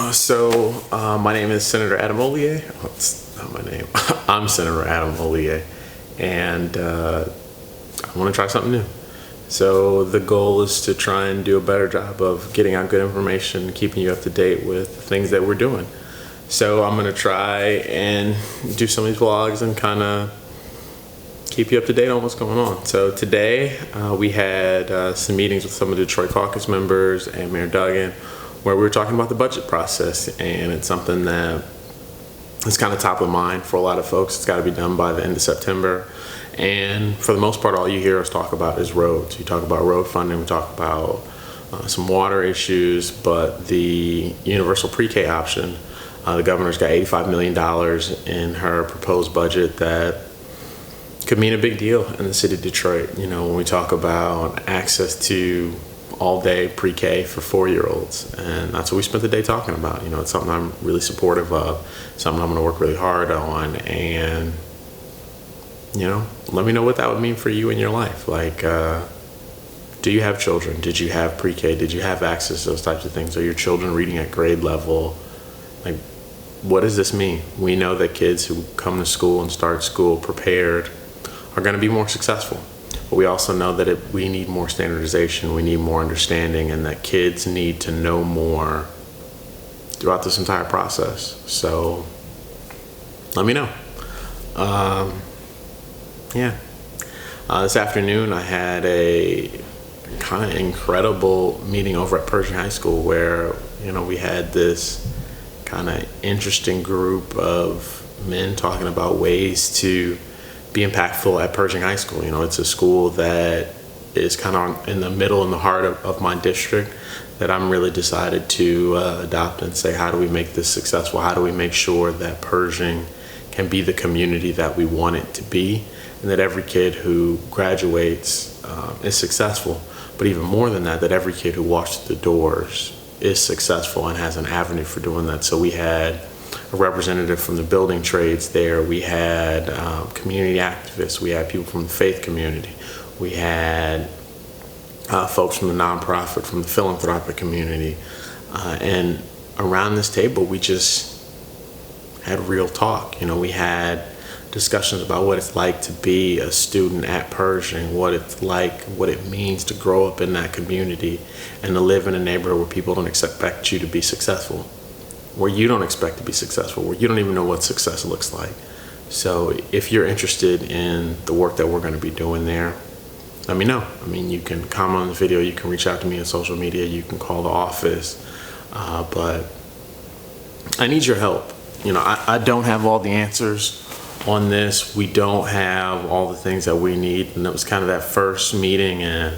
My name is Senator Adam Ollier. Oh, it's not my name. I'm Senator Adam Ollier, and I want to try something new. So the goal is to try and do a better job of getting out good information, keeping you up to date with the things that we're doing. So I'm going to try and do some of these vlogs and kind of keep you up to date on what's going on. So today we had some meetings with some of the Detroit caucus members and Mayor Duggan, where we were talking about the budget process, and it's something that is kind of top of mind for a lot of folks. It's got to be done by the end of September, and for the most part, all you hear us talk about is roads. You talk about road funding, we talk about some water issues, but the universal pre-K option, the governor's got $85 million in her proposed budget that could mean a big deal in the city of Detroit. You know, when we talk about access to all-day pre-K for 4-year-olds, and that's what we spent the day talking about. You know, it's something I'm really supportive of, something I'm going to work really hard on, and you know, let me know what that would mean for you in your life. Like, do you have children? Did you have pre-K? Did you have access to those types of things? Are your children reading at grade level? Like, what does this mean? We know that kids who come to school and start school prepared are going to be more successful. But we also know that we need more standardization, we need more understanding, and that kids need to know more throughout this entire process. So let me know. This afternoon I had a kind of incredible meeting over at Pershing High School where, you know, we had this kind of interesting group of men talking about ways to be impactful at Pershing High School. You know, it's a school that is kind of in the middle, in the heart of my district, that I'm really decided to adopt and say, how do we make this successful? How do we make sure that Pershing can be the community that we want it to be, and that every kid who graduates is successful, but even more than that, that every kid who walks through the doors is successful and has an avenue for doing that. So we had a representative from the building trades there. We had community activists. We had people from the faith community. We had folks from the nonprofit, from the philanthropic community. And around this table, we just had real talk. You know, we had discussions about what it's like to be a student at Pershing, what it's like, what it means to grow up in that community and to live in a neighborhood where people don't expect you to be successful, where you don't expect to be successful, where you don't even know what success looks like. So if you're interested in the work that we're going to be doing there, let me know. I mean, you can comment on the video, you can reach out to me on social media, you can call the office, but I need your help. You know, I don't have all the answers on this. We don't have all the things that we need, and it was kind of that first meeting, and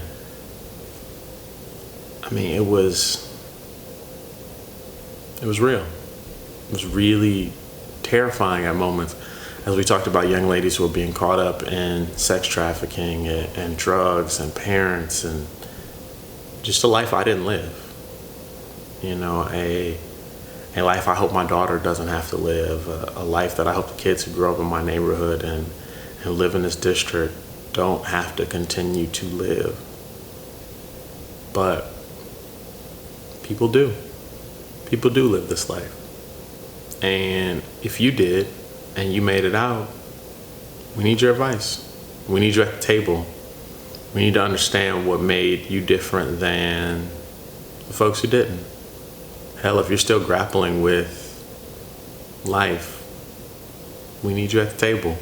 I mean, it was real. It was really terrifying at moments, as we talked about young ladies who were being caught up in sex trafficking and drugs and parents, and just a life I didn't live. You know, a life I hope my daughter doesn't have to live, a life that I hope the kids who grow up in my neighborhood and who live in this district don't have to continue to live. But people do. People do live this life. And if you did and you made it out, we need your advice. We need you at the table. We need to understand what made you different than the folks who didn't. Hell, if you're still grappling with life, we need you at the table,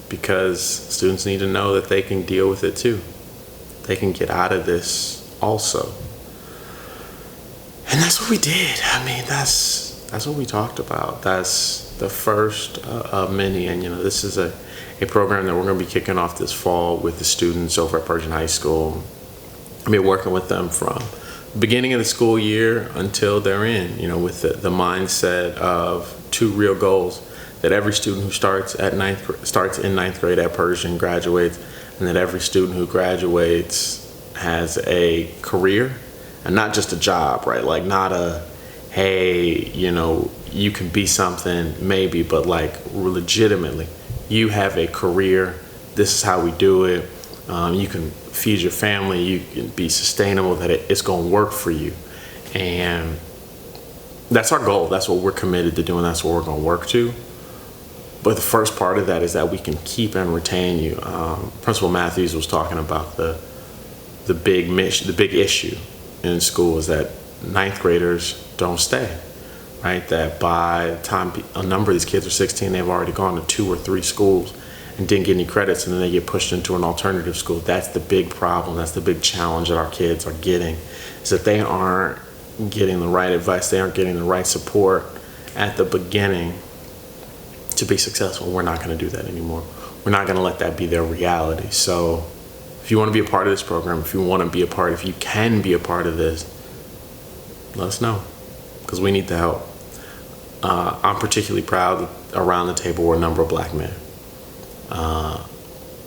because students need to know that they can deal with it too. They can get out of this also. And that's what we did. I mean, that's what we talked about. That's the first of many. And you know, this is a program that we're going to be kicking off this fall with the students over at Pershing High School. I've been working with them from the beginning of the school year until they're in, you know, with the mindset of two real goals: that every student who starts in ninth grade at Pershing graduates, and that every student who graduates has a career. And not just a job, right? Like, not a, hey, you know, you can be something maybe, but like legitimately, you have a career. This is how we do it. You can feed your family. You can be sustainable, that it's going to work for you. And that's our goal. That's what we're committed to doing. That's what we're going to work to. But the first part of that is that we can keep and retain you. Principal Matthews was talking about the big mission, the big issue in school is that ninth graders don't stay, right? That by the time a number of these kids are 16, they've already gone to 2 or 3 schools and didn't get any credits, and then they get pushed into an alternative school. That's the big problem. That's the big challenge that our kids are getting, is that they aren't getting the right advice. They aren't getting the right support at the beginning to be successful. We're not going to do that anymore. We're not going to let that be their reality. So if you want to be a part of this program, if you want to be a part, if you can be a part of this, let us know, because we need the help. I'm particularly proud that around the table were a number of black men.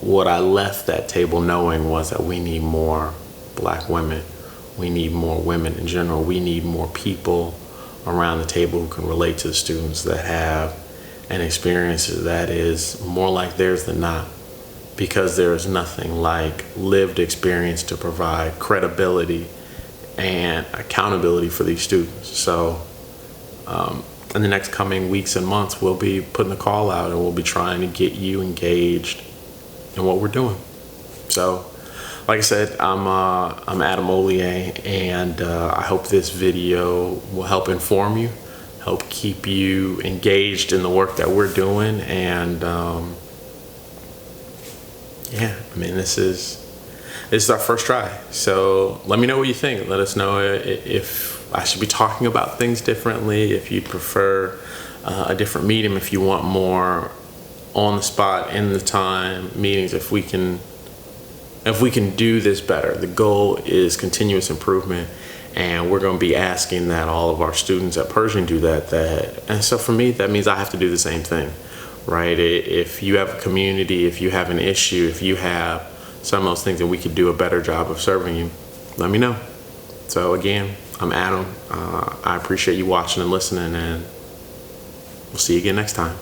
What I left that table knowing was that we need more black women. We need more women in general. We need more people around the table who can relate to the students, that have an experience that is more like theirs than not, because there is nothing like lived experience to provide credibility and accountability for these students. So in the next coming weeks and months, we'll be putting the call out, and we'll be trying to get you engaged in what we're doing. So like I said, I'm Adam Ollier, and I hope this video will help inform you, help keep you engaged in the work that we're doing. And yeah, I mean, this is our first try. So let me know what you think. Let us know if I should be talking about things differently, if you'd prefer a different medium, if you want more on the spot, in the time meetings, if we can do this better. The goal is continuous improvement, and we're going to be asking that all of our students at Pershing do that. And so for me, that means I have to do the same thing, right? If you have a community, if you have an issue, if you have some of those things, and we could do a better job of serving you, let me know. So again, I'm Adam. I appreciate you watching and listening, and we'll see you again next time.